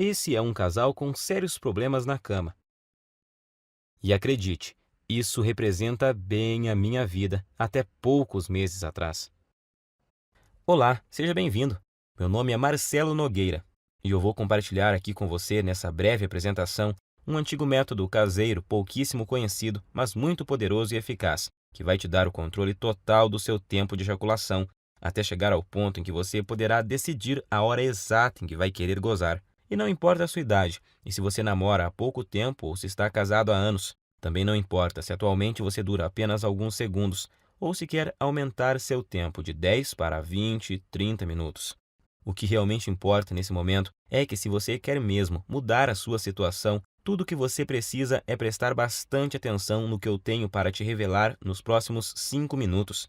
Esse é um casal com sérios problemas na cama. E acredite, isso representa bem a minha vida até poucos meses atrás. Olá, seja bem-vindo. Meu nome é Marcelo Nogueira e eu vou compartilhar aqui com você, nessa breve apresentação, um antigo método caseiro pouquíssimo conhecido, mas muito poderoso e eficaz, que vai te dar o controle total do seu tempo de ejaculação, até chegar ao ponto em que você poderá decidir a hora exata em que vai querer gozar. E não importa a sua idade, e se você namora há pouco tempo ou se está casado há anos. Também não importa se atualmente você dura apenas alguns segundos, ou se quer aumentar seu tempo de 10 para 20, 30 minutos. O que realmente importa nesse momento é que, se você quer mesmo mudar a sua situação, tudo o que você precisa é prestar bastante atenção no que eu tenho para te revelar nos próximos 5 minutos.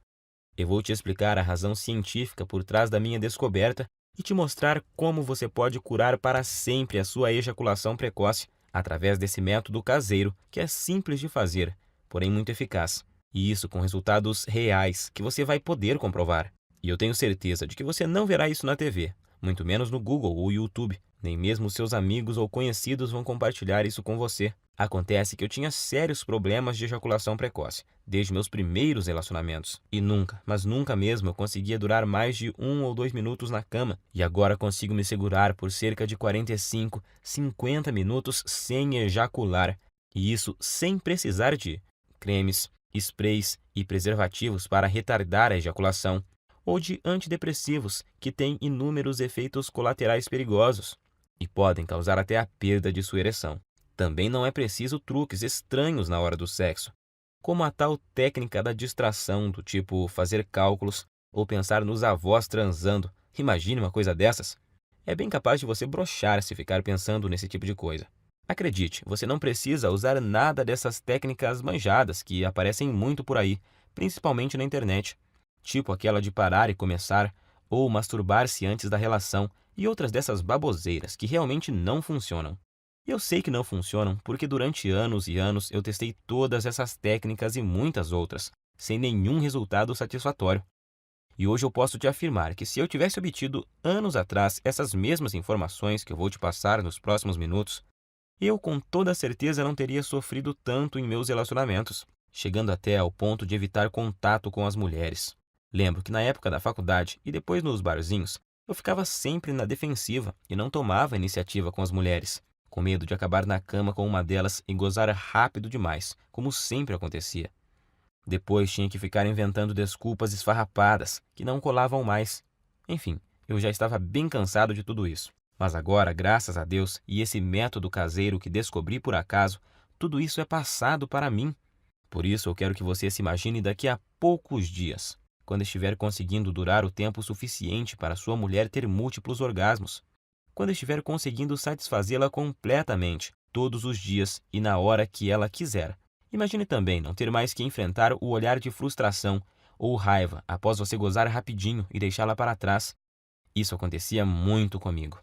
Eu vou te explicar a razão científica por trás da minha descoberta e te mostrar como você pode curar para sempre a sua ejaculação precoce através desse método caseiro que é simples de fazer, porém muito eficaz. E isso com resultados reais que você vai poder comprovar. E eu tenho certeza de que você não verá isso na TV, muito menos no Google ou YouTube. Nem mesmo seus amigos ou conhecidos vão compartilhar isso com você. Acontece que eu tinha sérios problemas de ejaculação precoce, desde meus primeiros relacionamentos. E nunca, mas nunca mesmo eu conseguia durar mais de 1 ou 2 minutos na cama. E agora consigo me segurar por cerca de 45, 50 minutos sem ejacular. E isso sem precisar de cremes, sprays e preservativos para retardar a ejaculação, ou de antidepressivos que têm inúmeros efeitos colaterais perigosos e podem causar até a perda de sua ereção. Também não é preciso truques estranhos na hora do sexo, como a tal técnica da distração, do tipo fazer cálculos ou pensar nos avós transando. Imagine uma coisa dessas. É bem capaz de você broxar se ficar pensando nesse tipo de coisa. Acredite, você não precisa usar nada dessas técnicas manjadas que aparecem muito por aí, principalmente na internet, tipo aquela de parar e começar, ou masturbar-se antes da relação, e outras dessas baboseiras que realmente não funcionam. Eu sei que não funcionam porque durante anos e anos eu testei todas essas técnicas e muitas outras, sem nenhum resultado satisfatório. E hoje eu posso te afirmar que, se eu tivesse obtido anos atrás essas mesmas informações que eu vou te passar nos próximos minutos, eu com toda certeza não teria sofrido tanto em meus relacionamentos, chegando até ao ponto de evitar contato com as mulheres. Lembro que na época da faculdade e depois nos barzinhos, eu ficava sempre na defensiva e não tomava iniciativa com as mulheres, com medo de acabar na cama com uma delas e gozar rápido demais, como sempre acontecia. Depois tinha que ficar inventando desculpas esfarrapadas que não colavam mais. Enfim, eu já estava bem cansado de tudo isso. Mas agora, graças a Deus e esse método caseiro que descobri por acaso, tudo isso é passado para mim. Por isso eu quero que você se imagine daqui a poucos dias, quando estiver conseguindo durar o tempo suficiente para sua mulher ter múltiplos orgasmos, quando estiver conseguindo satisfazê-la completamente, todos os dias e na hora que ela quiser. Imagine também não ter mais que enfrentar o olhar de frustração ou raiva após você gozar rapidinho e deixá-la para trás. Isso acontecia muito comigo.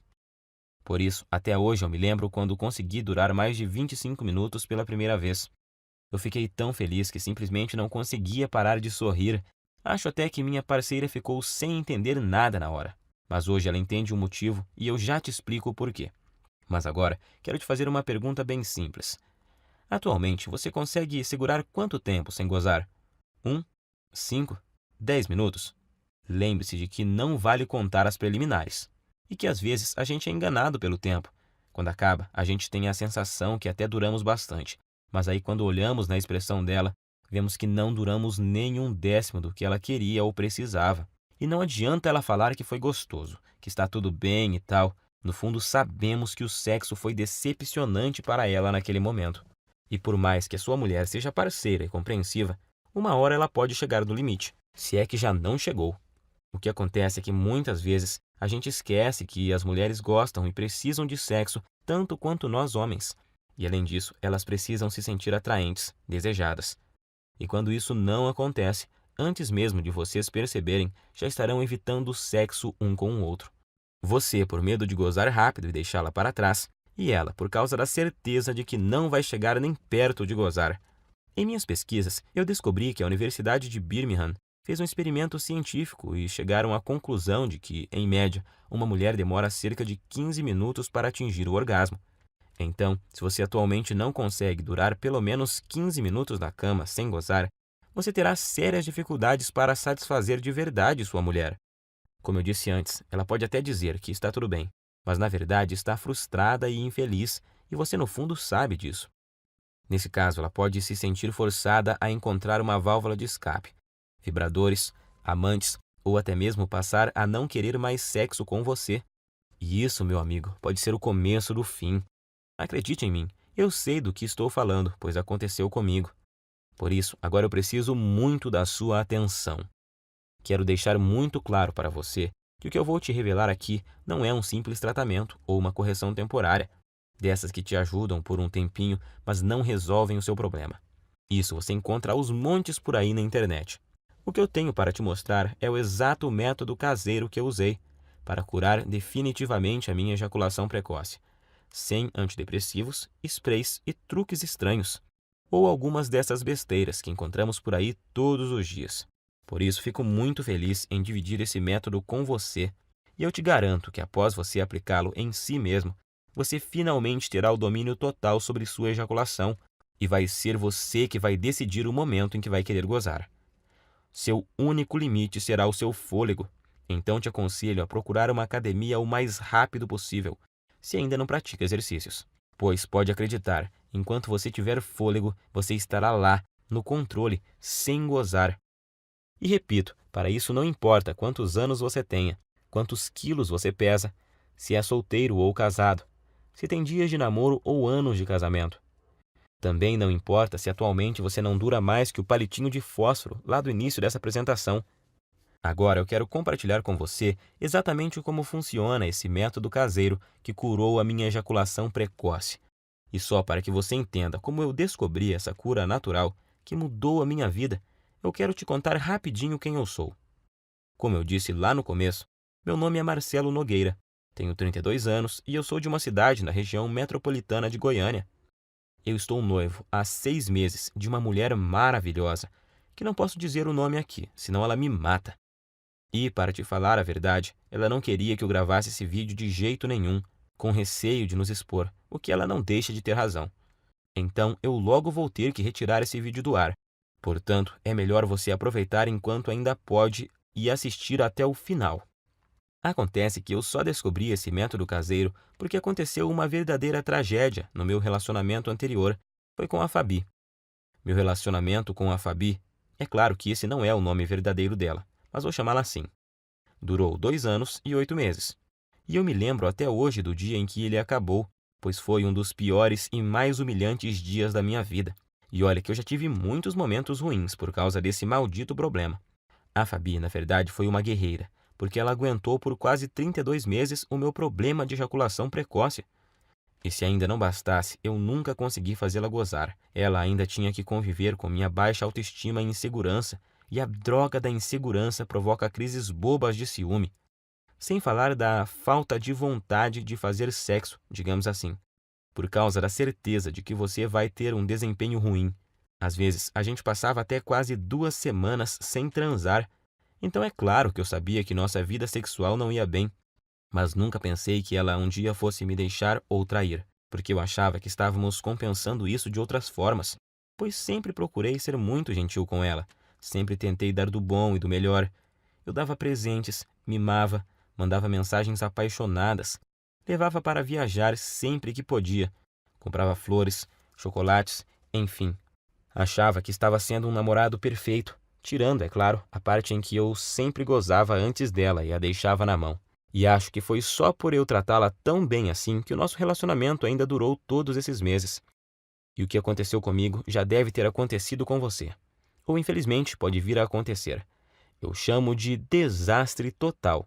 Por isso, até hoje eu me lembro quando consegui durar mais de 25 minutos pela primeira vez. Eu fiquei tão feliz que simplesmente não conseguia parar de sorrir. Acho até que minha parceira ficou sem entender nada na hora. Mas hoje ela entende o motivo e eu já te explico o porquê. Mas agora, quero te fazer uma pergunta bem simples. Atualmente, você consegue segurar quanto tempo sem gozar? 1, 5, 10 minutos? Lembre-se de que não vale contar as preliminares. E que às vezes a gente é enganado pelo tempo. Quando acaba, a gente tem a sensação que até duramos bastante. Mas aí, quando olhamos na expressão dela, vemos que não duramos nem um décimo do que ela queria ou precisava. E não adianta ela falar que foi gostoso, que está tudo bem e tal. No fundo, sabemos que o sexo foi decepcionante para ela naquele momento. E por mais que a sua mulher seja parceira e compreensiva, uma hora ela pode chegar no limite, se é que já não chegou. O que acontece é que muitas vezes a gente esquece que as mulheres gostam e precisam de sexo tanto quanto nós homens. E além disso, elas precisam se sentir atraentes, desejadas. E quando isso não acontece, antes mesmo de vocês perceberem, já estarão evitando o sexo um com o outro. Você, por medo de gozar rápido e deixá-la para trás, e ela, por causa da certeza de que não vai chegar nem perto de gozar. Em minhas pesquisas, eu descobri que a Universidade de Birmingham fez um experimento científico e chegaram à conclusão de que, em média, uma mulher demora cerca de 15 minutos para atingir o orgasmo. Então, se você atualmente não consegue durar pelo menos 15 minutos na cama sem gozar, você terá sérias dificuldades para satisfazer de verdade sua mulher. Como eu disse antes, ela pode até dizer que está tudo bem, mas na verdade está frustrada e infeliz, e você no fundo sabe disso. Nesse caso, ela pode se sentir forçada a encontrar uma válvula de escape, vibradores, amantes ou até mesmo passar a não querer mais sexo com você. E isso, meu amigo, pode ser o começo do fim. Acredite em mim, eu sei do que estou falando, pois aconteceu comigo. Por isso, agora eu preciso muito da sua atenção. Quero deixar muito claro para você que o que eu vou te revelar aqui não é um simples tratamento ou uma correção temporária, dessas que te ajudam por um tempinho, mas não resolvem o seu problema. Isso você encontra aos montes por aí na internet. O que eu tenho para te mostrar é o exato método caseiro que eu usei para curar definitivamente a minha ejaculação precoce, sem antidepressivos, sprays e truques estranhos, ou algumas dessas besteiras que encontramos por aí todos os dias. Por isso, fico muito feliz em dividir esse método com você, e eu te garanto que após você aplicá-lo em si mesmo, você finalmente terá o domínio total sobre sua ejaculação, e vai ser você que vai decidir o momento em que vai querer gozar. Seu único limite será o seu fôlego, então te aconselho a procurar uma academia o mais rápido possível, se ainda não pratica exercícios. Pois pode acreditar, enquanto você tiver fôlego, você estará lá, no controle, sem gozar. E repito, para isso não importa quantos anos você tenha, quantos quilos você pesa, se é solteiro ou casado, se tem dias de namoro ou anos de casamento. Também não importa se atualmente você não dura mais que o palitinho de fósforo lá do início dessa apresentação. Agora eu quero compartilhar com você exatamente como funciona esse método caseiro que curou a minha ejaculação precoce. E só para que você entenda como eu descobri essa cura natural que mudou a minha vida, eu quero te contar rapidinho quem eu sou. Como eu disse lá no começo, meu nome é Marcelo Nogueira, tenho 32 anos e eu sou de uma cidade na região metropolitana de Goiânia. Eu estou noivo há 6 meses de uma mulher maravilhosa, que não posso dizer o nome aqui, senão ela me mata. E, para te falar a verdade, ela não queria que eu gravasse esse vídeo de jeito nenhum, com receio de nos expor, o que ela não deixa de ter razão. Então, eu logo vou ter que retirar esse vídeo do ar. Portanto, é melhor você aproveitar enquanto ainda pode e assistir até o final. Acontece que eu só descobri esse método caseiro porque aconteceu uma verdadeira tragédia no meu relacionamento anterior. Foi com a Fabi. Meu relacionamento com a Fabi, é claro que esse não é o nome verdadeiro dela, mas vou chamá-la assim. Durou 2 anos e 8 meses. E eu me lembro até hoje do dia em que ele acabou, pois foi um dos piores e mais humilhantes dias da minha vida. E olha que eu já tive muitos momentos ruins por causa desse maldito problema. A Fabi, na verdade, foi uma guerreira, porque ela aguentou por quase 32 meses o meu problema de ejaculação precoce. E se ainda não bastasse, eu nunca consegui fazê-la gozar. Ela ainda tinha que conviver com minha baixa autoestima e insegurança, e a droga da insegurança provoca crises bobas de ciúme. Sem falar da falta de vontade de fazer sexo, digamos assim, por causa da certeza de que você vai ter um desempenho ruim. Às vezes, a gente passava até quase 2 semanas sem transar. Então é claro que eu sabia que nossa vida sexual não ia bem, mas nunca pensei que ela um dia fosse me deixar ou trair, porque eu achava que estávamos compensando isso de outras formas, pois sempre procurei ser muito gentil com ela, sempre tentei dar do bom e do melhor. Eu dava presentes, mimava, mandava mensagens apaixonadas, levava para viajar sempre que podia, comprava flores, chocolates, enfim. Achava que estava sendo um namorado perfeito, tirando, é claro, a parte em que eu sempre gozava antes dela e a deixava na mão. E acho que foi só por eu tratá-la tão bem assim que o nosso relacionamento ainda durou todos esses meses. E o que aconteceu comigo já deve ter acontecido com você. Ou infelizmente pode vir a acontecer. Eu chamo de desastre total.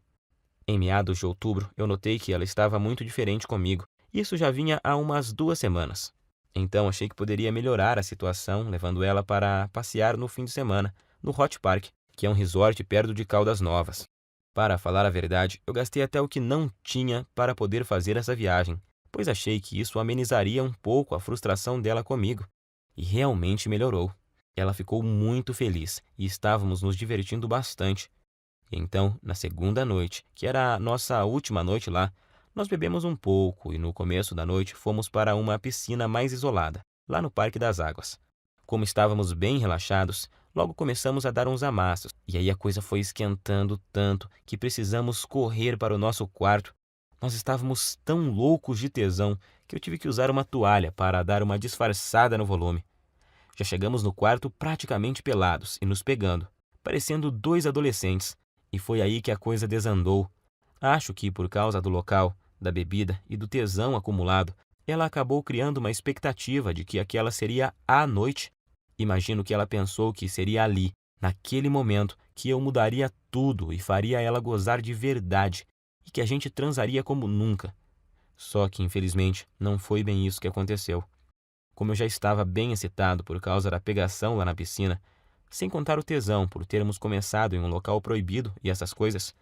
Em meados de outubro, eu notei que ela estava muito diferente comigo. Isso já vinha há umas 2 semanas. Então achei que poderia melhorar a situação, levando ela para passear no fim de semana, no Hot Park, que é um resort perto de Caldas Novas. Para falar a verdade, eu gastei até o que não tinha para poder fazer essa viagem, pois achei que isso amenizaria um pouco a frustração dela comigo. E realmente melhorou. Ela ficou muito feliz e estávamos nos divertindo bastante. Então, na segunda noite, que era a nossa última noite lá, nós bebemos um pouco e no começo da noite fomos para uma piscina mais isolada, lá no Parque das Águas. Como estávamos bem relaxados, logo começamos a dar uns amassos, e aí a coisa foi esquentando tanto que precisamos correr para o nosso quarto. Nós estávamos tão loucos de tesão que eu tive que usar uma toalha para dar uma disfarçada no volume. Já chegamos no quarto praticamente pelados e nos pegando, parecendo dois adolescentes, e foi aí que a coisa desandou. Acho que por causa do local, da bebida e do tesão acumulado, ela acabou criando uma expectativa de que aquela seria a noite. Imagino que ela pensou que seria ali, naquele momento, que eu mudaria tudo e faria ela gozar de verdade, e que a gente transaria como nunca. Só que, infelizmente, não foi bem isso que aconteceu. Como eu já estava bem excitado por causa da pegação lá na piscina, sem contar o tesão por termos começado em um local proibido e essas coisas,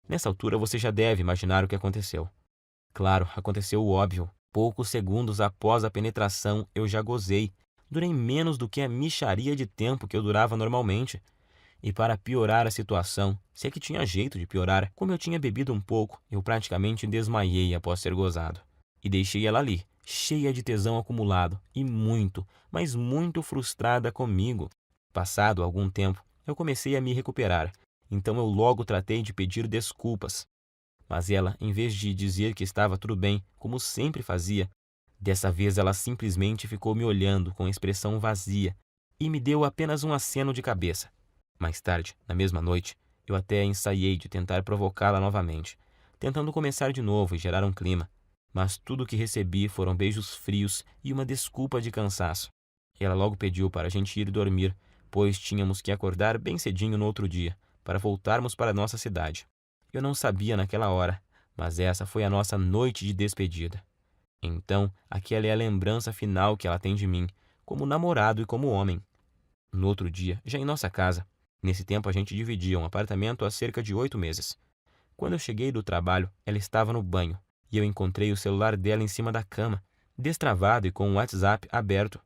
nessa altura você já deve imaginar o que aconteceu. Claro, aconteceu o óbvio. Poucos segundos após a penetração, eu já gozei. Durei menos do que a mixaria de tempo que eu durava normalmente. E para piorar a situação, se é que tinha jeito de piorar, como eu tinha bebido um pouco, eu praticamente desmaiei após ser gozado. E deixei ela ali, cheia de tesão acumulado e muito, mas muito frustrada comigo. Passado algum tempo, eu comecei a me recuperar, então eu logo tratei de pedir desculpas. Mas ela, em vez de dizer que estava tudo bem, como sempre fazia, dessa vez ela simplesmente ficou me olhando com expressão vazia e me deu apenas um aceno de cabeça. Mais tarde, na mesma noite, eu até ensaiei de tentar provocá-la novamente, tentando começar de novo e gerar um clima. Mas tudo o que recebi foram beijos frios e uma desculpa de cansaço. Ela logo pediu para a gente ir dormir, pois tínhamos que acordar bem cedinho no outro dia, para voltarmos para nossa cidade. Eu não sabia naquela hora, mas essa foi a nossa noite de despedida. Então, aquela é a lembrança final que ela tem de mim, como namorado e como homem. No outro dia, já em nossa casa, nesse tempo a gente dividia um apartamento há cerca de 8 meses. Quando eu cheguei do trabalho, ela estava no banho, e eu encontrei o celular dela em cima da cama, destravado e com o WhatsApp aberto.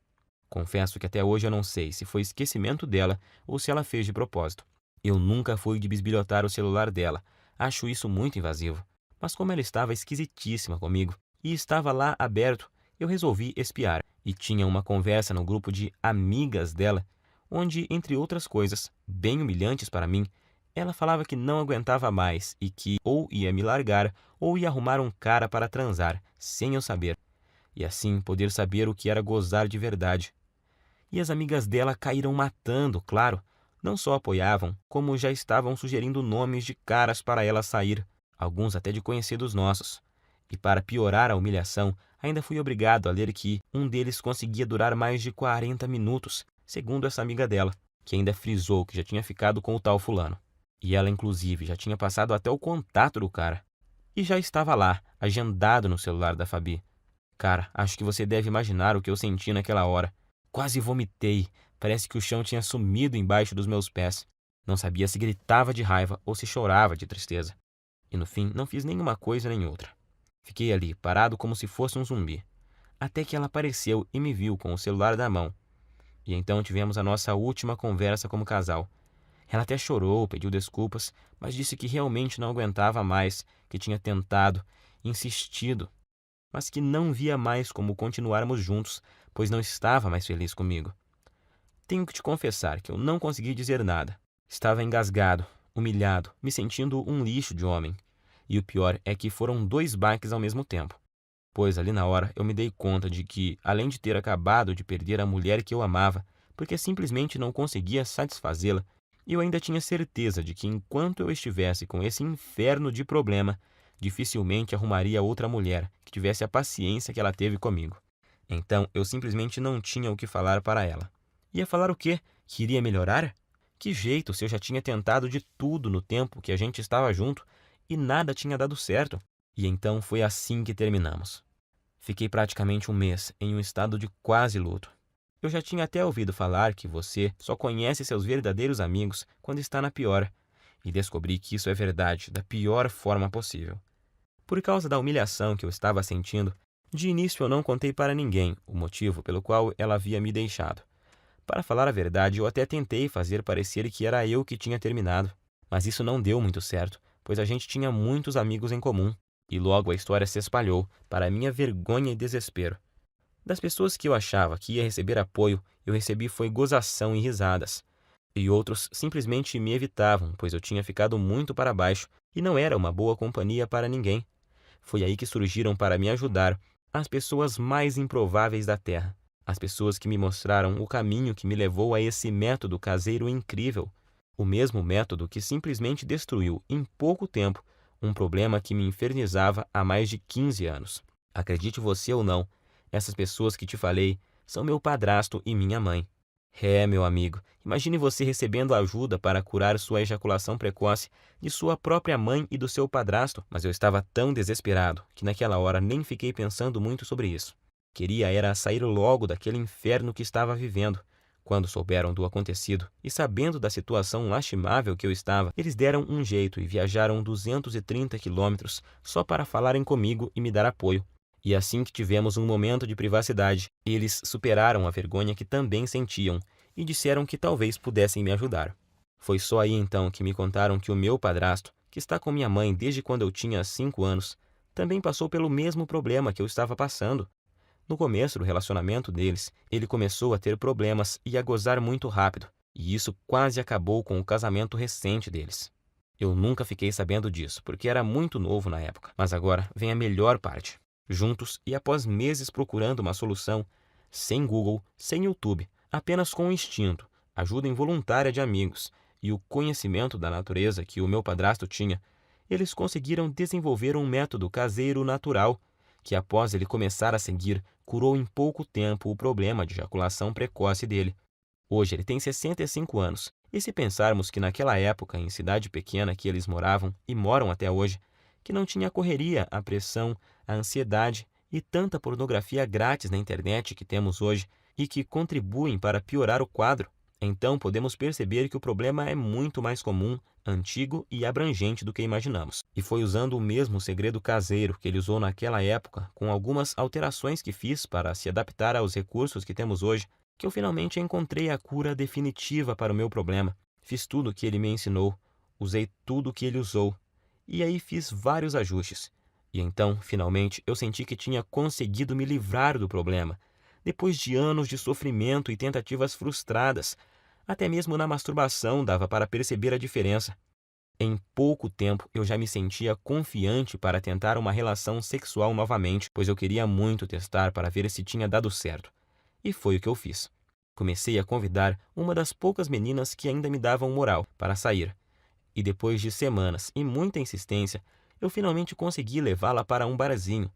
Confesso que até hoje eu não sei se foi esquecimento dela ou se ela fez de propósito. Eu nunca fui de bisbilhotar o celular dela, acho isso muito invasivo. Mas como ela estava esquisitíssima comigo e estava lá aberto, eu resolvi espiar. E tinha uma conversa no grupo de amigas dela, onde, entre outras coisas, bem humilhantes para mim, ela falava que não aguentava mais e que ou ia me largar ou ia arrumar um cara para transar, sem eu saber. E assim poder saber o que era gozar de verdade. E as amigas dela caíram matando, claro. Não só apoiavam, como já estavam sugerindo nomes de caras para ela sair, alguns até de conhecidos nossos. E para piorar a humilhação, ainda fui obrigado a ler que um deles conseguia durar mais de 40 minutos, segundo essa amiga dela, que ainda frisou que já tinha ficado com o tal fulano. E ela, inclusive, já tinha passado até o contato do cara. E já estava lá, agendado no celular da Fabi. Cara, acho que você deve imaginar o que eu senti naquela hora. Quase vomitei. Parece que o chão tinha sumido embaixo dos meus pés. Não sabia se gritava de raiva ou se chorava de tristeza. E no fim, não fiz nenhuma coisa nem outra. Fiquei ali, parado como se fosse um zumbi. Até que ela apareceu e me viu com o celular na mão. E então tivemos a nossa última conversa como casal. Ela até chorou, pediu desculpas, mas disse que realmente não aguentava mais, que tinha tentado, insistido, mas que não via mais como continuarmos juntos, pois não estava mais feliz comigo. Tenho que te confessar que eu não consegui dizer nada. Estava engasgado, humilhado, me sentindo um lixo de homem. E o pior é que foram 2 baques ao mesmo tempo. Pois ali na hora eu me dei conta de que, além de ter acabado de perder a mulher que eu amava, porque simplesmente não conseguia satisfazê-la, eu ainda tinha certeza de que enquanto eu estivesse com esse inferno de problema, dificilmente arrumaria outra mulher que tivesse a paciência que ela teve comigo. Então eu simplesmente não tinha o que falar para ela. Ia falar o quê? Que iria melhorar? Que jeito se eu já tinha tentado de tudo no tempo que a gente estava junto e nada tinha dado certo? E então foi assim que terminamos. Fiquei praticamente um mês em um estado de quase luto. Eu já tinha até ouvido falar que você só conhece seus verdadeiros amigos quando está na pior, e descobri que isso é verdade da pior forma possível. Por causa da humilhação que eu estava sentindo, de início eu não contei para ninguém o motivo pelo qual ela havia me deixado. Para falar a verdade, eu até tentei fazer parecer que era eu que tinha terminado, mas isso não deu muito certo, pois a gente tinha muitos amigos em comum, e logo a história se espalhou, para minha vergonha e desespero. Das pessoas que eu achava que ia receber apoio, eu recebi foi gozação e risadas. E outros simplesmente me evitavam, pois eu tinha ficado muito para baixo e não era uma boa companhia para ninguém. Foi aí que surgiram para me ajudar as pessoas mais improváveis da Terra. As pessoas que me mostraram o caminho que me levou a esse método caseiro incrível. O mesmo método que simplesmente destruiu, em pouco tempo, um problema que me infernizava há mais de 15 anos. Acredite você ou não, essas pessoas que te falei são meu padrasto e minha mãe. Meu amigo, imagine você recebendo ajuda para curar sua ejaculação precoce de sua própria mãe e do seu padrasto, mas eu estava tão desesperado que naquela hora nem fiquei pensando muito sobre isso. Queria era sair logo daquele inferno que estava vivendo. Quando souberam do acontecido e sabendo da situação lastimável que eu estava, eles deram um jeito e viajaram 230 quilômetros só para falarem comigo e me dar apoio. E assim que tivemos um momento de privacidade, eles superaram a vergonha que também sentiam e disseram que talvez pudessem me ajudar. Foi só aí então que me contaram que o meu padrasto, que está com minha mãe desde quando eu tinha 5 anos, também passou pelo mesmo problema que eu estava passando. No começo do relacionamento deles, ele começou a ter problemas e a gozar muito rápido, e isso quase acabou com o casamento recente deles. Eu nunca fiquei sabendo disso, porque era muito novo na época, mas agora vem a melhor parte. Juntos e após meses procurando uma solução, sem Google, sem YouTube, apenas com o instinto, ajuda involuntária de amigos e o conhecimento da natureza que o meu padrasto tinha, eles conseguiram desenvolver um método caseiro natural, que após ele começar a seguir, curou em pouco tempo o problema de ejaculação precoce dele. Hoje ele tem 65 anos, e se pensarmos que naquela época, em cidade pequena que eles moravam e moram até hoje, que não tinha a correria, a pressão, a ansiedade e tanta pornografia grátis na internet que temos hoje e que contribuem para piorar o quadro, então podemos perceber que o problema é muito mais comum, antigo e abrangente do que imaginamos. E foi usando o mesmo segredo caseiro que ele usou naquela época, com algumas alterações que fiz para se adaptar aos recursos que temos hoje, que eu finalmente encontrei a cura definitiva para o meu problema. Fiz tudo o que ele me ensinou, usei tudo o que ele usou, e aí fiz vários ajustes. E então, finalmente, eu senti que tinha conseguido me livrar do problema, depois de anos de sofrimento e tentativas frustradas. Até mesmo na masturbação dava para perceber a diferença. Em pouco tempo, eu já me sentia confiante para tentar uma relação sexual novamente, pois eu queria muito testar para ver se tinha dado certo. E foi o que eu fiz. Comecei a convidar uma das poucas meninas que ainda me davam moral para sair. E depois de semanas e muita insistência, eu finalmente consegui levá-la para um barzinho.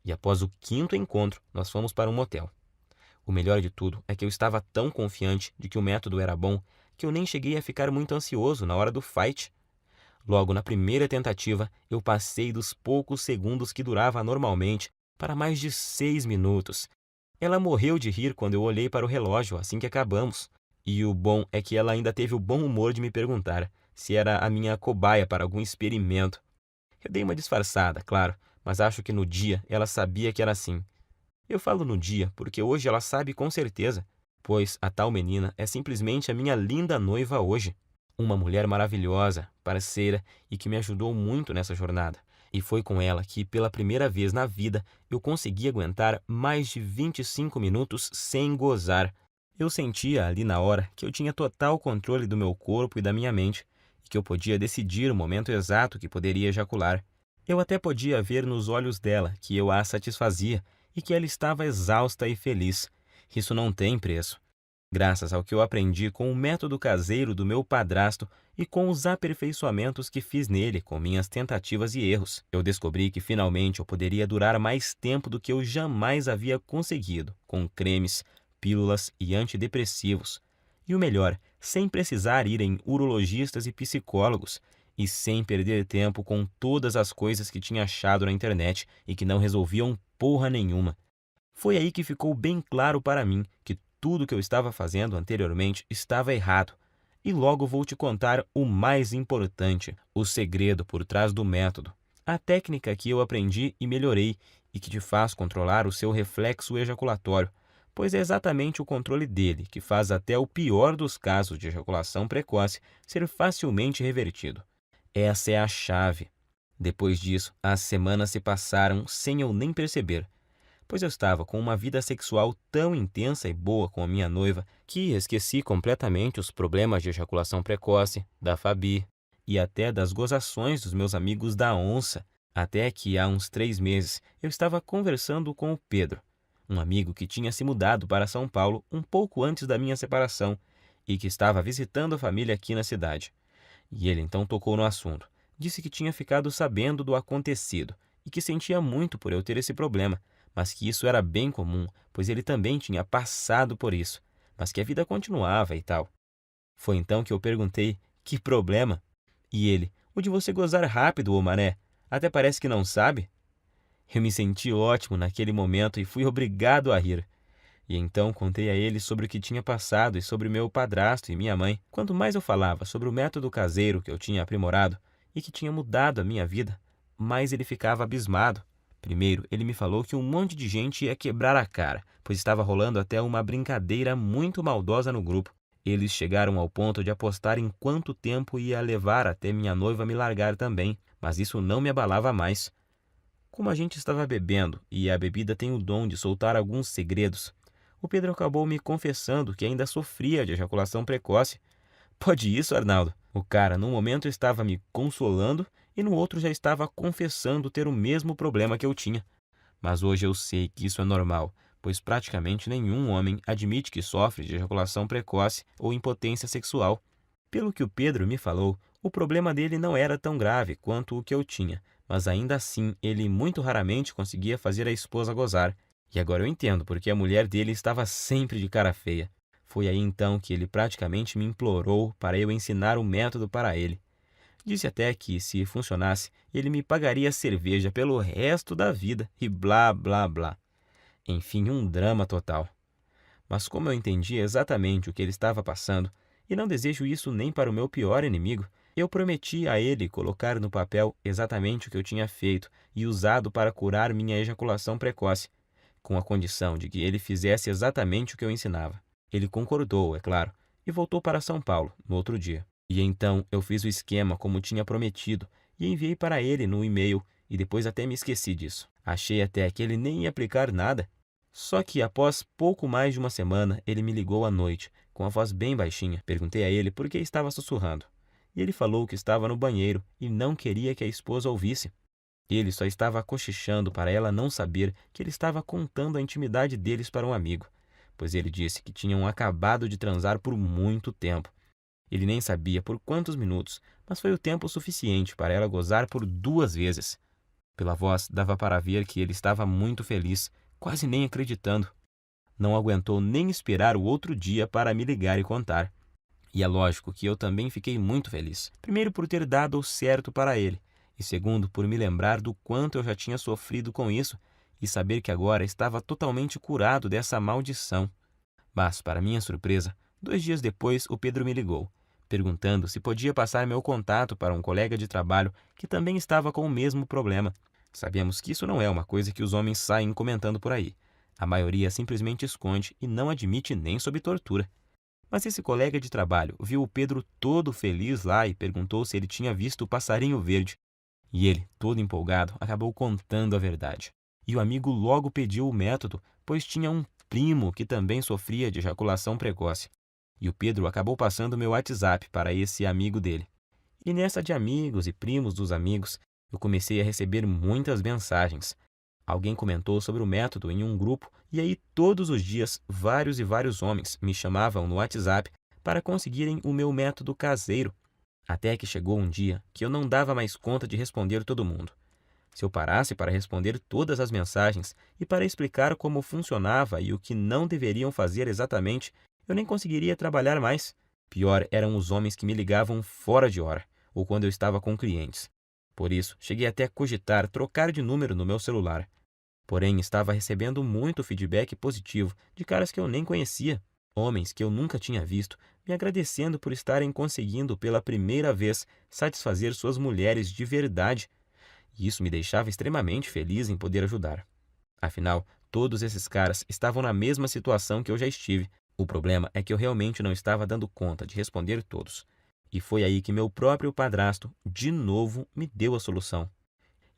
E após o 5º encontro, nós fomos para um motel. O melhor de tudo é que eu estava tão confiante de que o método era bom que eu nem cheguei a ficar muito ansioso na hora do fight. Logo na primeira tentativa, eu passei dos poucos segundos que durava normalmente para mais de 6 minutos. Ela morreu de rir quando eu olhei para o relógio assim que acabamos. E o bom é que ela ainda teve o bom humor de me perguntar se era a minha cobaia para algum experimento. Eu dei uma disfarçada, claro, mas acho que no dia ela sabia que era assim. Eu falo no dia porque hoje ela sabe com certeza, pois a tal menina é simplesmente a minha linda noiva hoje. Uma mulher maravilhosa, parceira e que me ajudou muito nessa jornada. E foi com ela que, pela primeira vez na vida, eu consegui aguentar mais de 25 minutos sem gozar. Eu sentia ali na hora que eu tinha total controle do meu corpo e da minha mente, e que eu podia decidir o momento exato que poderia ejacular. Eu até podia ver nos olhos dela que eu a satisfazia e que ela estava exausta e feliz. Isso não tem preço. Graças ao que eu aprendi com o método caseiro do meu padrasto e com os aperfeiçoamentos que fiz nele com minhas tentativas e erros, eu descobri que finalmente eu poderia durar mais tempo do que eu jamais havia conseguido, com cremes, pílulas e antidepressivos. E o melhor, sem precisar ir em urologistas e psicólogos, e sem perder tempo com todas as coisas que tinha achado na internet e que não resolviam porra nenhuma. Foi aí que ficou bem claro para mim que tudo que eu estava fazendo anteriormente estava errado. E logo vou te contar o mais importante, o segredo por trás do método. A técnica que eu aprendi e melhorei e que te faz controlar o seu reflexo ejaculatório, pois é exatamente o controle dele que faz até o pior dos casos de ejaculação precoce ser facilmente revertido. Essa é a chave. Depois disso, as semanas se passaram sem eu nem perceber, pois eu estava com uma vida sexual tão intensa e boa com a minha noiva que esqueci completamente os problemas de ejaculação precoce, da Fabi e até das gozações dos meus amigos da onça, até que há uns 3 meses eu estava conversando com o Pedro, um amigo que tinha se mudado para São Paulo um pouco antes da minha separação e que estava visitando a família aqui na cidade. E ele então tocou no assunto. Disse que tinha ficado sabendo do acontecido e que sentia muito por eu ter esse problema, mas que isso era bem comum, pois ele também tinha passado por isso, mas que a vida continuava e tal. Foi então que eu perguntei: que problema? E ele: o de você gozar rápido, ô mané. Até parece que não sabe. Eu me senti ótimo naquele momento e fui obrigado a rir. E então contei a ele sobre o que tinha passado e sobre meu padrasto e minha mãe. Quanto mais eu falava sobre o método caseiro que eu tinha aprimorado e que tinha mudado a minha vida, mais ele ficava abismado. Primeiro, ele me falou que um monte de gente ia quebrar a cara, pois estava rolando até uma brincadeira muito maldosa no grupo. Eles chegaram ao ponto de apostar em quanto tempo ia levar até minha noiva me largar também, mas isso não me abalava mais. Como a gente estava bebendo, e a bebida tem o dom de soltar alguns segredos, o Pedro acabou me confessando que ainda sofria de ejaculação precoce. Pode isso, Arnaldo? O cara, num momento, estava me consolando e no outro já estava confessando ter o mesmo problema que eu tinha. Mas hoje eu sei que isso é normal, pois praticamente nenhum homem admite que sofre de ejaculação precoce ou impotência sexual. Pelo que o Pedro me falou, o problema dele não era tão grave quanto o que eu tinha, mas ainda assim ele muito raramente conseguia fazer a esposa gozar. E agora eu entendo porque a mulher dele estava sempre de cara feia. Foi aí então que ele praticamente me implorou para eu ensinar o método para ele. Disse até que, se funcionasse, ele me pagaria cerveja pelo resto da vida e blá blá blá. Enfim, um drama total. Mas como eu entendi exatamente o que ele estava passando, e não desejo isso nem para o meu pior inimigo, eu prometi a ele colocar no papel exatamente o que eu tinha feito e usado para curar minha ejaculação precoce, com a condição de que ele fizesse exatamente o que eu ensinava. Ele concordou, é claro, e voltou para São Paulo no outro dia. E então eu fiz o esquema como tinha prometido e enviei para ele no e-mail e depois até me esqueci disso. Achei até que ele nem ia aplicar nada. Só que após pouco mais de uma semana, ele me ligou à noite, com a voz bem baixinha. Perguntei a ele por que estava sussurrando. E ele falou que estava no banheiro e não queria que a esposa ouvisse. Ele só estava cochichando para ela não saber que ele estava contando a intimidade deles para um amigo, pois ele disse que tinham acabado de transar por muito tempo. Ele nem sabia por quantos minutos, mas foi o tempo suficiente para ela gozar por 2 vezes. Pela voz, dava para ver que ele estava muito feliz, quase nem acreditando. Não aguentou nem esperar o outro dia para me ligar e contar. E é lógico que eu também fiquei muito feliz. Primeiro por ter dado o certo para ele, e segundo por me lembrar do quanto eu já tinha sofrido com isso e saber que agora estava totalmente curado dessa maldição. Mas, para minha surpresa, 2 dias depois o Pedro me ligou, perguntando se podia passar meu contato para um colega de trabalho que também estava com o mesmo problema. Sabemos que isso não é uma coisa que os homens saem comentando por aí. A maioria simplesmente esconde e não admite nem sob tortura. Mas esse colega de trabalho viu o Pedro todo feliz lá e perguntou se ele tinha visto o passarinho verde. E ele, todo empolgado, acabou contando a verdade. E o amigo logo pediu o método, pois tinha um primo que também sofria de ejaculação precoce. E o Pedro acabou passando meu WhatsApp para esse amigo dele. E nessa de amigos e primos dos amigos, eu comecei a receber muitas mensagens. Alguém comentou sobre o método em um grupo e aí todos os dias vários e vários homens me chamavam no WhatsApp para conseguirem o meu método caseiro. Até que chegou um dia que eu não dava mais conta de responder todo mundo. Se eu parasse para responder todas as mensagens e para explicar como funcionava e o que não deveriam fazer exatamente, eu nem conseguiria trabalhar mais. Pior eram os homens que me ligavam fora de hora, ou quando eu estava com clientes. Por isso, cheguei até a cogitar trocar de número no meu celular. Porém, estava recebendo muito feedback positivo de caras que eu nem conhecia. Homens que eu nunca tinha visto, me agradecendo por estarem conseguindo pela primeira vez satisfazer suas mulheres de verdade. E isso me deixava extremamente feliz em poder ajudar. Afinal, Todos esses caras estavam na mesma situação que eu já estive. O problema é que eu realmente não estava dando conta de responder todos. E foi aí que meu próprio padrasto, de novo, me deu a solução.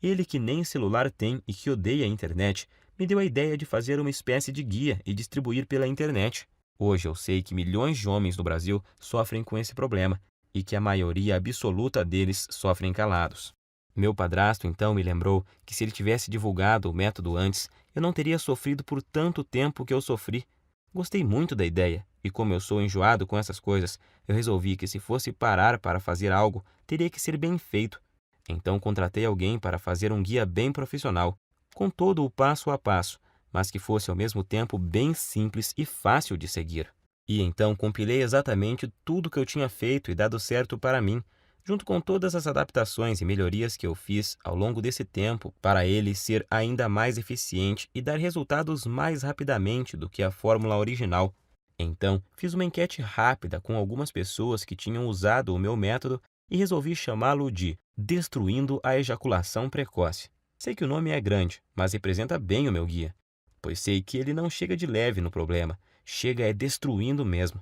Ele, que nem celular tem e que odeia a internet, me deu a ideia de fazer uma espécie de guia e distribuir pela internet. Hoje eu sei que milhões de homens no Brasil sofrem com esse problema e que a maioria absoluta deles sofrem calados. Meu padrasto então me lembrou que se ele tivesse divulgado o método antes, eu não teria sofrido por tanto tempo que eu sofri. Gostei muito da ideia e, como eu sou enjoado com essas coisas, eu resolvi que se fosse parar para fazer algo, teria que ser bem feito. Então contratei alguém para fazer um guia bem profissional, com todo o passo a passo, mas que fosse ao mesmo tempo bem simples e fácil de seguir. E então compilei exatamente tudo que eu tinha feito e dado certo para mim, junto com todas as adaptações e melhorias que eu fiz ao longo desse tempo para ele ser ainda mais eficiente e dar resultados mais rapidamente do que a fórmula original. Então, fiz uma enquete rápida com algumas pessoas que tinham usado o meu método e resolvi chamá-lo de Destruindo a Ejaculação Precoce. Sei que o nome é grande, mas representa bem o meu guia, pois sei que ele não chega de leve no problema, chega é destruindo mesmo.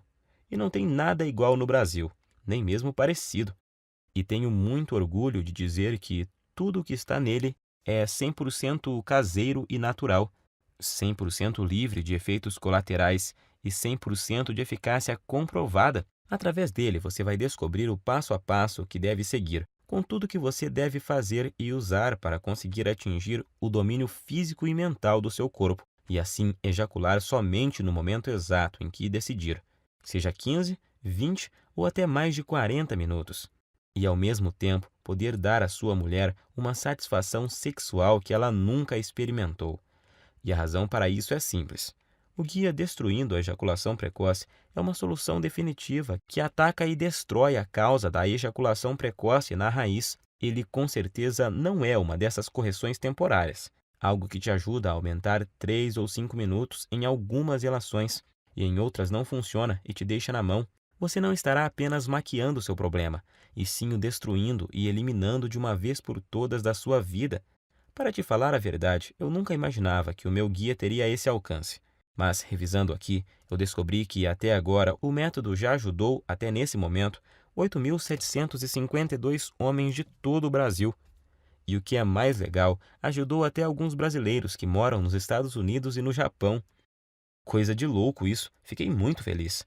E não tem nada igual no Brasil, nem mesmo parecido. E tenho muito orgulho de dizer que tudo o que está nele é 100% caseiro e natural, 100% livre de efeitos colaterais e 100% de eficácia comprovada. Através dele, você vai descobrir o passo a passo que deve seguir, com tudo que você deve fazer e usar para conseguir atingir o domínio físico e mental do seu corpo, e assim ejacular somente no momento exato em que decidir, seja 15, 20 ou até mais de 40 minutos. E ao mesmo tempo poder dar à sua mulher uma satisfação sexual que ela nunca experimentou. E a razão para isso é simples. O guia Destruindo a Ejaculação Precoce é uma solução definitiva que ataca e destrói a causa da ejaculação precoce na raiz. Ele com certeza não é uma dessas correções temporárias, algo que te ajuda a aumentar 3 ou 5 minutos em algumas relações e em outras não funciona e te deixa na mão. Você não estará apenas maquiando seu problema, e sim o destruindo e eliminando de uma vez por todas da sua vida. Para te falar a verdade, eu nunca imaginava que o meu guia teria esse alcance. Mas, revisando aqui, eu descobri que, até agora, o método já ajudou, até nesse momento, 8.752 homens de todo o Brasil. E o que é mais legal, ajudou até alguns brasileiros que moram nos Estados Unidos e no Japão. Coisa de louco isso, fiquei muito feliz.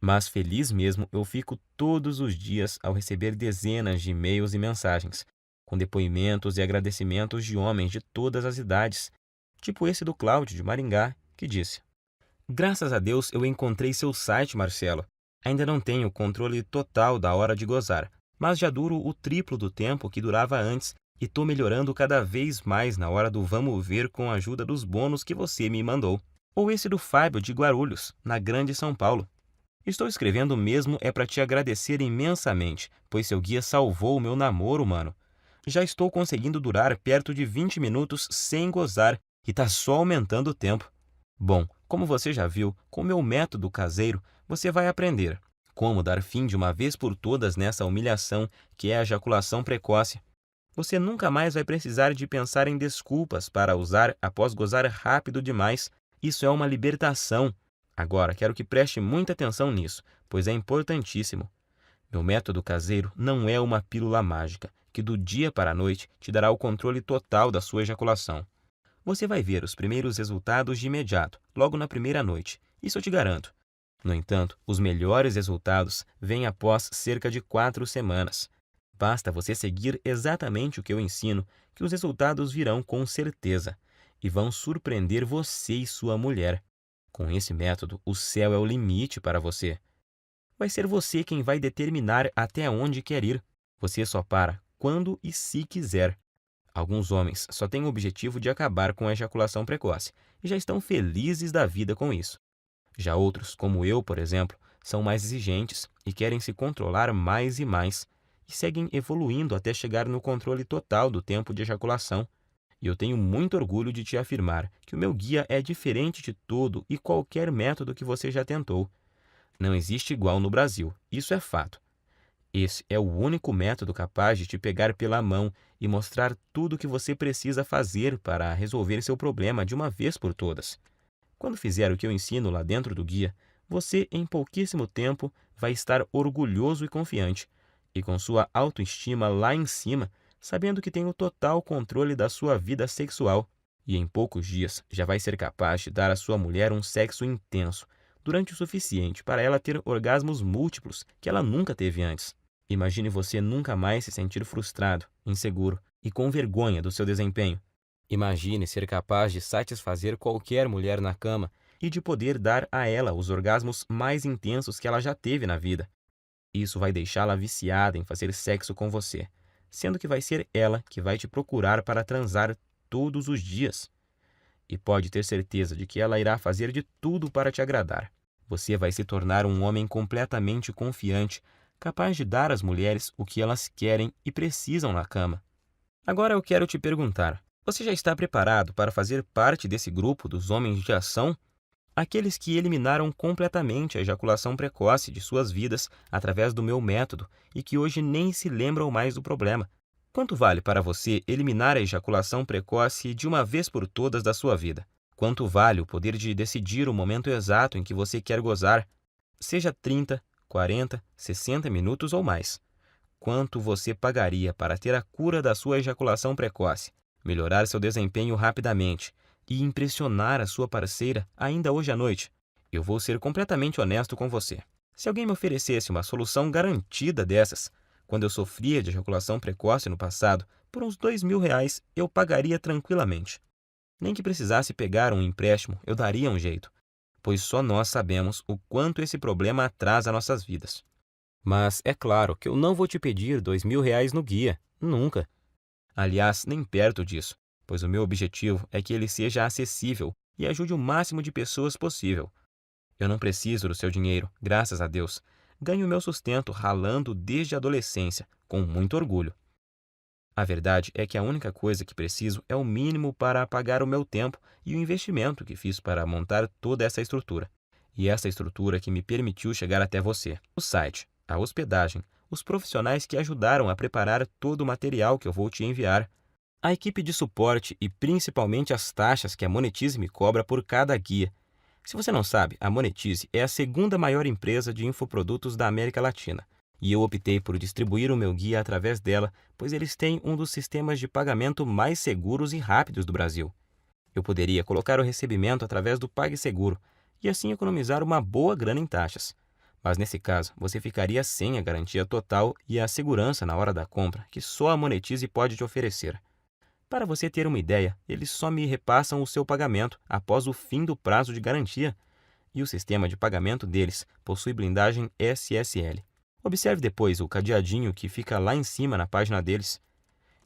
Mas feliz mesmo eu fico todos os dias ao receber dezenas de e-mails e mensagens, com depoimentos e agradecimentos de homens de todas as idades, tipo esse do Cláudio de Maringá, que disse: Graças a Deus eu encontrei seu site, Marcelo. Ainda não tenho controle total da hora de gozar, mas já duro o triplo do tempo que durava antes e tô melhorando cada vez mais na hora do vamos ver com a ajuda dos bônus que você me mandou. Ou esse do Fábio de Guarulhos, na Grande São Paulo. Estou escrevendo mesmo é para te agradecer imensamente, pois seu guia salvou o meu namoro, mano. Já estou conseguindo durar perto de 20 minutos sem gozar e tá só aumentando o tempo. Bom, como você já viu, com o meu método caseiro, você vai aprender como dar fim de uma vez por todas nessa humilhação que é a ejaculação precoce. Você nunca mais vai precisar de pensar em desculpas para usar após gozar rápido demais. Isso é uma libertação. Agora, quero que preste muita atenção nisso, pois é importantíssimo. Meu método caseiro não é uma pílula mágica, que do dia para a noite te dará o controle total da sua ejaculação. Você vai ver os primeiros resultados de imediato, logo na primeira noite, isso eu te garanto. No entanto, os melhores resultados vêm após cerca de 4 semanas. Basta você seguir exatamente o que eu ensino, que os resultados virão com certeza, e vão surpreender você e sua mulher. Com esse método, o céu é o limite para você. Vai ser você quem vai determinar até onde quer ir. Você só para quando e se quiser. Alguns homens só têm o objetivo de acabar com a ejaculação precoce e já estão felizes da vida com isso. Já outros, como eu, por exemplo, são mais exigentes e querem se controlar mais e seguem evoluindo até chegar no controle total do tempo de ejaculação. E eu tenho muito orgulho de te afirmar que o meu guia é diferente de todo e qualquer método que você já tentou. Não existe igual no Brasil, isso é fato. Esse é o único método capaz de te pegar pela mão e mostrar tudo o que você precisa fazer para resolver seu problema de uma vez por todas. Quando fizer o que eu ensino lá dentro do guia, você, em pouquíssimo tempo, vai estar orgulhoso e confiante, e com sua autoestima lá em cima, sabendo que tem o total controle da sua vida sexual. E em poucos dias já vai ser capaz de dar à sua mulher um sexo intenso, durante o suficiente para ela ter orgasmos múltiplos que ela nunca teve antes. Imagine você nunca mais se sentir frustrado, inseguro e com vergonha do seu desempenho. Imagine ser capaz de satisfazer qualquer mulher na cama e de poder dar a ela os orgasmos mais intensos que ela já teve na vida. Isso vai deixá-la viciada em fazer sexo com você, sendo que vai ser ela que vai te procurar para transar todos os dias. E pode ter certeza de que ela irá fazer de tudo para te agradar. Você vai se tornar um homem completamente confiante, capaz de dar às mulheres o que elas querem e precisam na cama. Agora eu quero te perguntar: você já está preparado para fazer parte desse grupo dos homens de ação? Aqueles que eliminaram completamente a ejaculação precoce de suas vidas através do meu método e que hoje nem se lembram mais do problema. Quanto vale para você eliminar a ejaculação precoce de uma vez por todas da sua vida? Quanto vale o poder de decidir o momento exato em que você quer gozar, seja 30, 40, 60 minutos ou mais? Quanto você pagaria para ter a cura da sua ejaculação precoce, melhorar seu desempenho rapidamente e impressionar a sua parceira ainda hoje à noite? Eu vou ser completamente honesto com você. Se alguém me oferecesse uma solução garantida dessas, quando eu sofria de ejaculação precoce no passado, por uns R$ 2.000, eu pagaria tranquilamente. Nem que precisasse pegar um empréstimo, eu daria um jeito, pois só nós sabemos o quanto esse problema atrasa nossas vidas. Mas é claro que eu não vou te pedir R$ 2.000 no guia, nunca. Aliás, nem perto disso, pois o meu objetivo é que ele seja acessível e ajude o máximo de pessoas possível. Eu não preciso do seu dinheiro, graças a Deus. Ganho meu sustento ralando desde a adolescência, com muito orgulho. A verdade é que a única coisa que preciso é o mínimo para pagar o meu tempo e o investimento que fiz para montar toda essa estrutura. E essa estrutura que me permitiu chegar até você. O site, a hospedagem, os profissionais que ajudaram a preparar todo o material que eu vou te enviar, a equipe de suporte e principalmente as taxas que a Monetize me cobra por cada guia. Se você não sabe, a Monetize é a segunda maior empresa de infoprodutos da América Latina. E eu optei por distribuir o meu guia através dela, pois eles têm um dos sistemas de pagamento mais seguros e rápidos do Brasil. Eu poderia colocar o recebimento através do PagSeguro e assim economizar uma boa grana em taxas. Mas nesse caso, você ficaria sem a garantia total e a segurança na hora da compra que só a Monetize pode te oferecer. Para você ter uma ideia, eles só me repassam o seu pagamento após o fim do prazo de garantia, e o sistema de pagamento deles possui blindagem SSL. Observe depois o cadeadinho que fica lá em cima na página deles,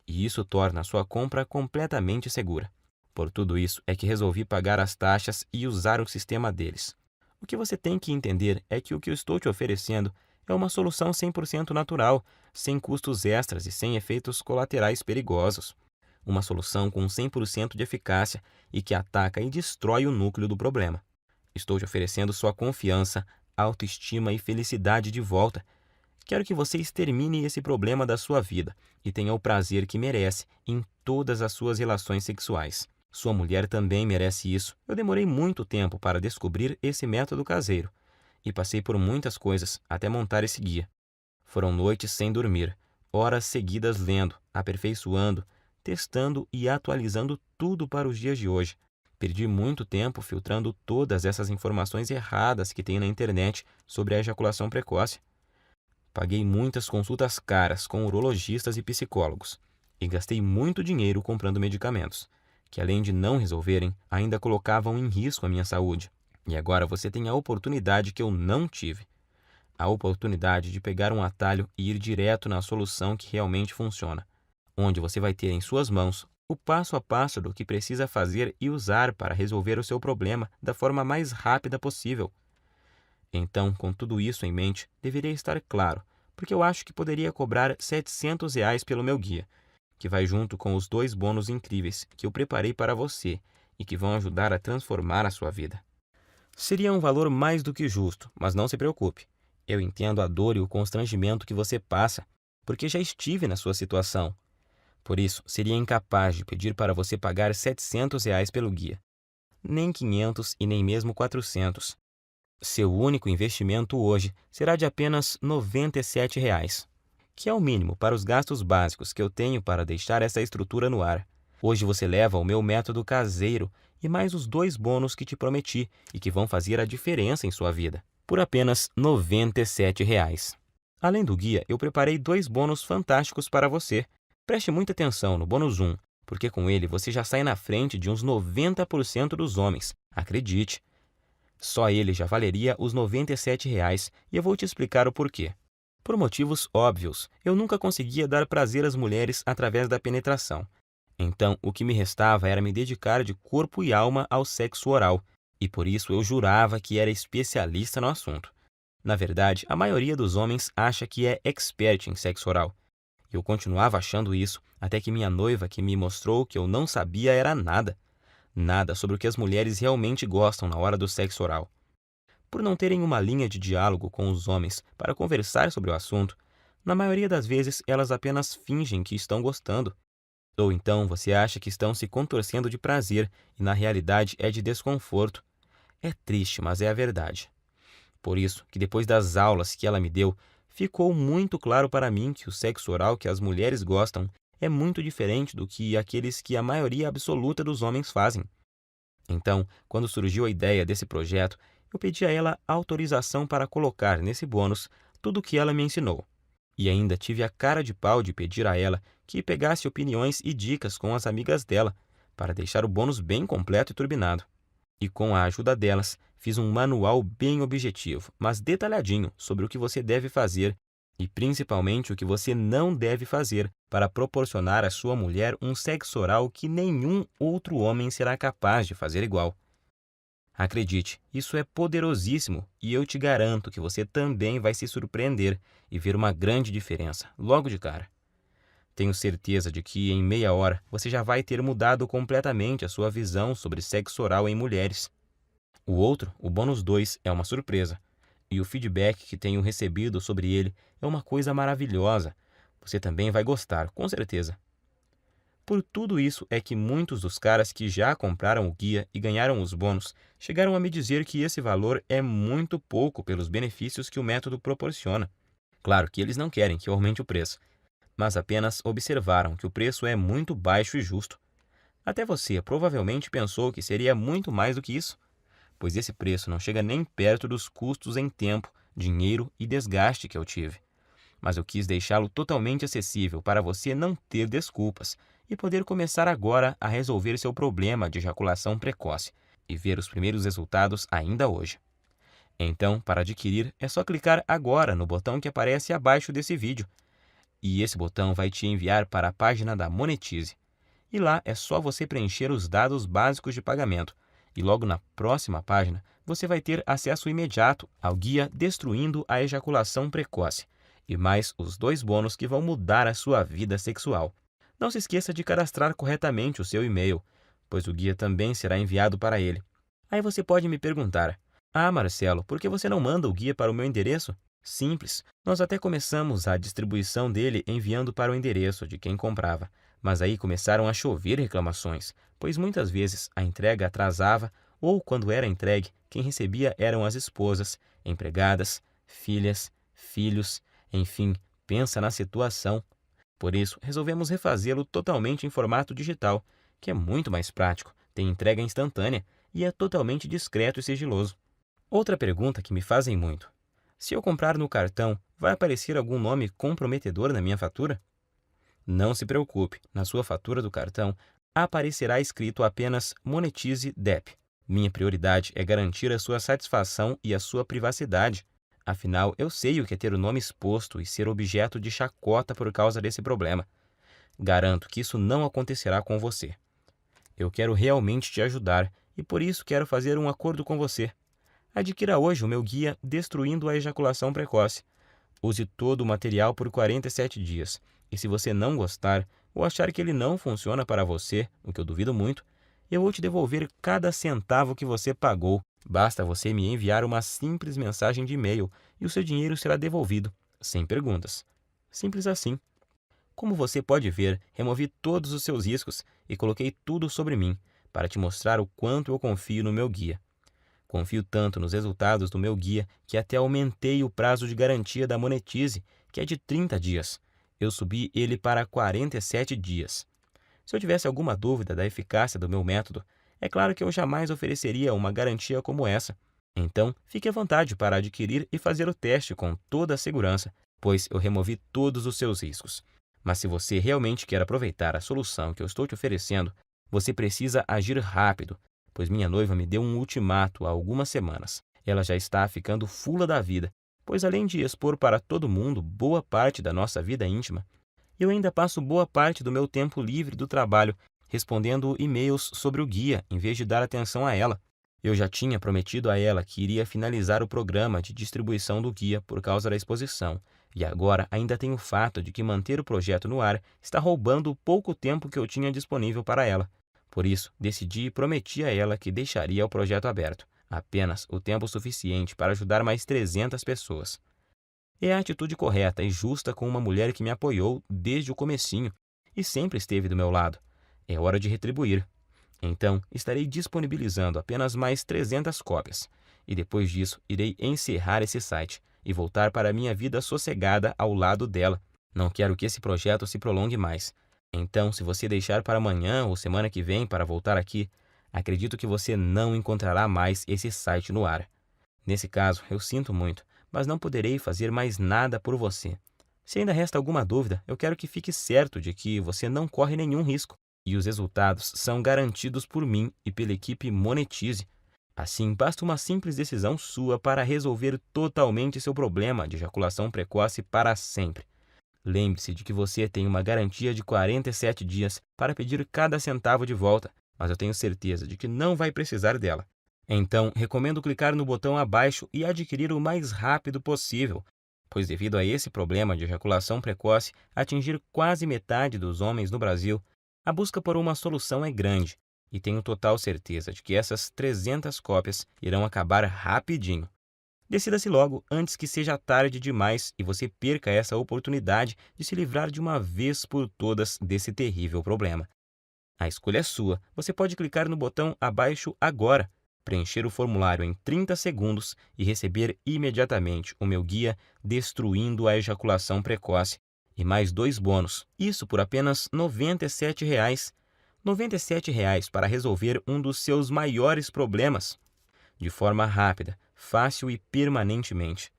e isso torna a sua compra completamente segura. Por tudo isso é que resolvi pagar as taxas e usar o sistema deles. O que você tem que entender é que o que eu estou te oferecendo é uma solução 100% natural, sem custos extras e sem efeitos colaterais perigosos. Uma solução com 100% de eficácia e que ataca e destrói o núcleo do problema. Estou te oferecendo sua confiança, autoestima e felicidade de volta. Quero que você extermine esse problema da sua vida e tenha o prazer que merece em todas as suas relações sexuais. Sua mulher também merece isso. Eu demorei muito tempo para descobrir esse método caseiro e passei por muitas coisas até montar esse guia. Foram noites sem dormir, horas seguidas lendo, aperfeiçoando, testando e atualizando tudo para os dias de hoje. Perdi muito tempo filtrando todas essas informações erradas que tem na internet sobre a ejaculação precoce. Paguei muitas consultas caras com urologistas e psicólogos e gastei muito dinheiro comprando medicamentos, que além de não resolverem, ainda colocavam em risco a minha saúde. E agora você tem a oportunidade que eu não tive. A oportunidade de pegar um atalho e ir direto na solução que realmente funciona, onde você vai ter em suas mãos o passo a passo do que precisa fazer e usar para resolver o seu problema da forma mais rápida possível. Então, com tudo isso em mente, deveria estar claro, porque eu acho que poderia cobrar R$ 700 pelo meu guia, que vai junto com os 2 bônus incríveis que eu preparei para você e que vão ajudar a transformar a sua vida. Seria um valor mais do que justo, mas não se preocupe. Eu entendo a dor e o constrangimento que você passa, porque já estive na sua situação. Por isso, seria incapaz de pedir para você pagar R$ 700 pelo guia. Nem 500 e nem mesmo 400. Seu único investimento hoje será de apenas R$ 97, que é o mínimo para os gastos básicos que eu tenho para deixar essa estrutura no ar. Hoje você leva o meu método caseiro e mais os 2 bônus que te prometi e que vão fazer a diferença em sua vida, por apenas R$ 97. Além do guia, eu preparei 2 bônus fantásticos para você. Preste muita atenção no bônus 1, porque com ele você já sai na frente de uns 90% dos homens. Acredite. Só ele já valeria os R$ 97 e eu vou te explicar o porquê. Por motivos óbvios, eu nunca conseguia dar prazer às mulheres através da penetração. Então, o que me restava era me dedicar de corpo e alma ao sexo oral, e por isso eu jurava que era especialista no assunto. Na verdade, a maioria dos homens acha que é expert em sexo oral. Eu continuava achando isso até que minha noiva que me mostrou que eu não sabia era nada. Nada sobre o que as mulheres realmente gostam na hora do sexo oral. Por não terem uma linha de diálogo com os homens para conversar sobre o assunto, na maioria das vezes elas apenas fingem que estão gostando. Ou então você acha que estão se contorcendo de prazer e na realidade é de desconforto. É triste, mas é a verdade. Por isso que depois das aulas que ela me deu, ficou muito claro para mim que o sexo oral que as mulheres gostam é muito diferente do que aqueles que a maioria absoluta dos homens fazem. Então, quando surgiu a ideia desse projeto, eu pedi a ela autorização para colocar nesse bônus tudo o que ela me ensinou. E ainda tive a cara de pau de pedir a ela que pegasse opiniões e dicas com as amigas dela, para deixar o bônus bem completo e turbinado. E com a ajuda delas, fiz um manual bem objetivo, mas detalhadinho sobre o que você deve fazer e principalmente o que você não deve fazer para proporcionar à sua mulher um sexo oral que nenhum outro homem será capaz de fazer igual. Acredite, isso é poderosíssimo e eu te garanto que você também vai se surpreender e ver uma grande diferença, logo de cara. Tenho certeza de que em meia hora você já vai ter mudado completamente a sua visão sobre sexo oral em mulheres. O outro, o bônus 2, é uma surpresa. E o feedback que tenho recebido sobre ele é uma coisa maravilhosa. Você também vai gostar, com certeza. Por tudo isso é que muitos dos caras que já compraram o guia e ganharam os bônus chegaram a me dizer que esse valor é muito pouco pelos benefícios que o método proporciona. Claro que eles não querem que eu aumente o preço, mas apenas observaram que o preço é muito baixo e justo. Até você provavelmente pensou que seria muito mais do que isso, pois esse preço não chega nem perto dos custos em tempo, dinheiro e desgaste que eu tive. Mas eu quis deixá-lo totalmente acessível para você não ter desculpas e poder começar agora a resolver seu problema de ejaculação precoce e ver os primeiros resultados ainda hoje. Então, para adquirir, é só clicar agora no botão que aparece abaixo desse vídeo. E esse botão vai te enviar para a página da Monetize. E lá é só você preencher os dados básicos de pagamento. E logo na próxima página, você vai ter acesso imediato ao guia Destruindo a Ejaculação Precoce e mais os 2 bônus que vão mudar a sua vida sexual. Não se esqueça de cadastrar corretamente o seu e-mail, pois o guia também será enviado para ele. Aí você pode me perguntar: "Ah, Marcelo, por que você não manda o guia para o meu endereço?" Simples, nós até começamos a distribuição dele enviando para o endereço de quem comprava, mas aí começaram a chover reclamações, pois muitas vezes a entrega atrasava ou, quando era entregue, quem recebia eram as esposas, empregadas, filhas, filhos, enfim, pensa na situação. Por isso, resolvemos refazê-lo totalmente em formato digital, que é muito mais prático, tem entrega instantânea e é totalmente discreto e sigiloso. Outra pergunta que me fazem muito: se eu comprar no cartão, vai aparecer algum nome comprometedor na minha fatura? Não se preocupe, na sua fatura do cartão aparecerá escrito apenas Monetize DEP. Minha prioridade é garantir a sua satisfação e a sua privacidade. Afinal, eu sei o que é ter o nome exposto e ser objeto de chacota por causa desse problema. Garanto que isso não acontecerá com você. Eu quero realmente te ajudar e por isso quero fazer um acordo com você. Adquira hoje o meu guia Destruindo a Ejaculação Precoce. Use todo o material por 47 dias. E se você não gostar ou achar que ele não funciona para você, o que eu duvido muito, eu vou te devolver cada centavo que você pagou Basta você me enviar uma simples mensagem de e-mail e o seu dinheiro será devolvido, sem perguntas. Simples assim. Como você pode ver, removi todos os seus riscos e coloquei tudo sobre mim, para te mostrar o quanto eu confio no meu guia. Confio tanto nos resultados do meu guia que até aumentei o prazo de garantia da Monetize, que é de 30 dias. Eu subi ele para 47 dias. Se eu tivesse alguma dúvida da eficácia do meu método, é claro que eu jamais ofereceria uma garantia como essa. Então, fique à vontade para adquirir e fazer o teste com toda a segurança, pois eu removi todos os seus riscos. Mas se você realmente quer aproveitar a solução que eu estou te oferecendo, você precisa agir rápido, pois minha noiva me deu um ultimato há algumas semanas. Ela já está ficando fula da vida, pois além de expor para todo mundo boa parte da nossa vida íntima, eu ainda passo boa parte do meu tempo livre do trabalho respondendo e-mails sobre o guia em vez de dar atenção a ela. Eu já tinha prometido a ela que iria finalizar o programa de distribuição do guia por causa da exposição, e agora ainda tem o fato de que manter o projeto no ar está roubando o pouco tempo que eu tinha disponível para ela. Por isso, decidi e prometi a ela que deixaria o projeto aberto, apenas o tempo suficiente para ajudar mais 300 pessoas. É a atitude correta e justa com uma mulher que me apoiou desde o comecinho e sempre esteve do meu lado. É hora de retribuir. Então, estarei disponibilizando apenas mais 300 cópias. E depois disso, irei encerrar esse site e voltar para a minha vida sossegada ao lado dela. Não quero que esse projeto se prolongue mais. Então, se você deixar para amanhã ou semana que vem para voltar aqui, acredito que você não encontrará mais esse site no ar. Nesse caso, eu sinto muito, mas não poderei fazer mais nada por você. Se ainda resta alguma dúvida, eu quero que fique certo de que você não corre nenhum risco e os resultados são garantidos por mim e pela equipe Monetize. Assim, basta uma simples decisão sua para resolver totalmente seu problema de ejaculação precoce para sempre. Lembre-se de que você tem uma garantia de 47 dias para pedir cada centavo de volta, mas eu tenho certeza de que não vai precisar dela. Então, recomendo clicar no botão abaixo e adquirir o mais rápido possível, pois devido a esse problema de ejaculação precoce atingir quase metade dos homens no Brasil, a busca por uma solução é grande e tenho total certeza de que essas 300 cópias irão acabar rapidinho. Decida-se logo antes que seja tarde demais e você perca essa oportunidade de se livrar de uma vez por todas desse terrível problema. A escolha é sua. Você pode clicar no botão abaixo agora, preencher o formulário em 30 segundos e receber imediatamente o meu guia Destruindo a Ejaculação Precoce e mais 2 bônus. Isso por apenas R$ 97,00. R$ 97,00 para resolver um dos seus maiores problemas, de forma rápida, fácil e permanentemente,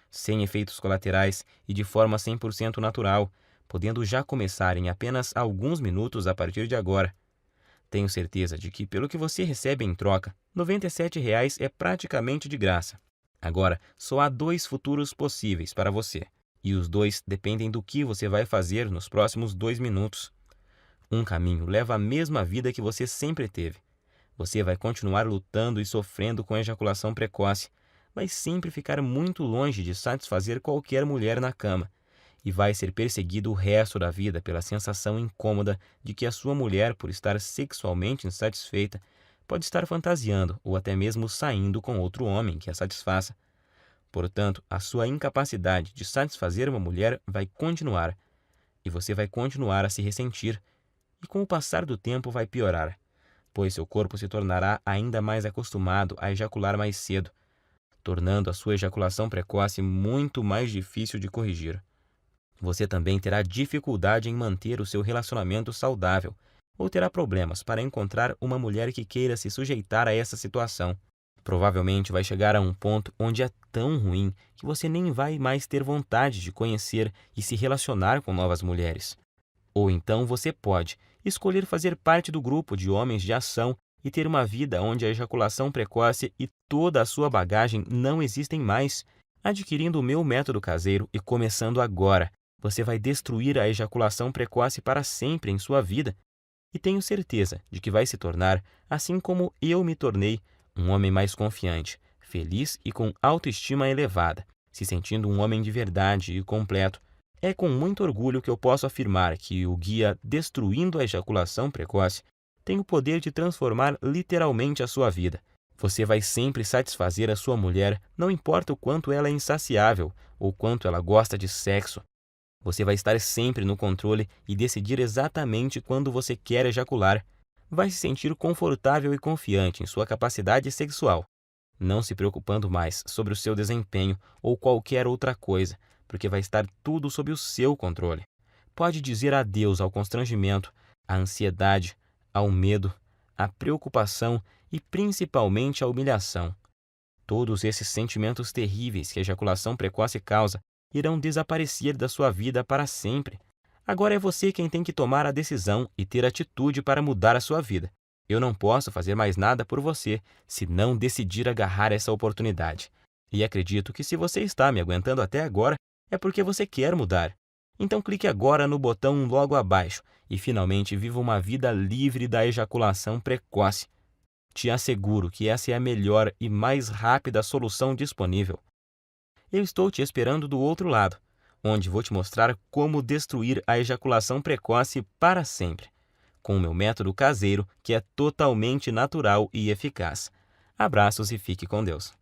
sem efeitos colaterais e de forma 100% natural, podendo já começar em apenas alguns minutos a partir de agora. Tenho certeza de que, pelo que você recebe em troca, R$ 97,00 é praticamente de graça. Agora, só há 2 futuros possíveis para você, e os 2 dependem do que você vai fazer nos próximos 2 minutos. Um caminho leva à mesma vida que você sempre teve. Você vai continuar lutando e sofrendo com ejaculação precoce, vai sempre ficar muito longe de satisfazer qualquer mulher na cama e vai ser perseguido o resto da vida pela sensação incômoda de que a sua mulher, por estar sexualmente insatisfeita, pode estar fantasiando ou até mesmo saindo com outro homem que a satisfaça. Portanto, a sua incapacidade de satisfazer uma mulher vai continuar e você vai continuar a se ressentir e com o passar do tempo vai piorar, pois seu corpo se tornará ainda mais acostumado a ejacular mais cedo, tornando a sua ejaculação precoce muito mais difícil de corrigir. Você também terá dificuldade em manter o seu relacionamento saudável ou terá problemas para encontrar uma mulher que queira se sujeitar a essa situação. Provavelmente vai chegar a um ponto onde é tão ruim que você nem vai mais ter vontade de conhecer e se relacionar com novas mulheres. Ou então você pode escolher fazer parte do grupo de homens de ação e ter uma vida onde a ejaculação precoce e toda a sua bagagem não existem mais. Adquirindo o meu método caseiro e começando agora, você vai destruir a ejaculação precoce para sempre em sua vida. E tenho certeza de que vai se tornar, assim como eu me tornei, um homem mais confiante, feliz e com autoestima elevada, se sentindo um homem de verdade e completo. É com muito orgulho que eu posso afirmar que o guia Destruindo a Ejaculação Precoce tem o poder de transformar literalmente a sua vida. Você vai sempre satisfazer a sua mulher, não importa o quanto ela é insaciável ou quanto ela gosta de sexo. Você vai estar sempre no controle e decidir exatamente quando você quer ejacular. Vai se sentir confortável e confiante em sua capacidade sexual, não se preocupando mais sobre o seu desempenho ou qualquer outra coisa, porque vai estar tudo sob o seu controle. Pode dizer adeus ao constrangimento, à ansiedade, ao medo, à preocupação e principalmente à humilhação. Todos esses sentimentos terríveis que a ejaculação precoce causa irão desaparecer da sua vida para sempre. Agora é você quem tem que tomar a decisão e ter atitude para mudar a sua vida. Eu não posso fazer mais nada por você se não decidir agarrar essa oportunidade. E acredito que se você está me aguentando até agora, é porque você quer mudar. Então clique agora no botão logo abaixo e finalmente viva uma vida livre da ejaculação precoce. Te asseguro que essa é a melhor e mais rápida solução disponível. Eu estou te esperando do outro lado, onde vou te mostrar como destruir a ejaculação precoce para sempre, com o meu método caseiro que é totalmente natural e eficaz. Abraços e fique com Deus.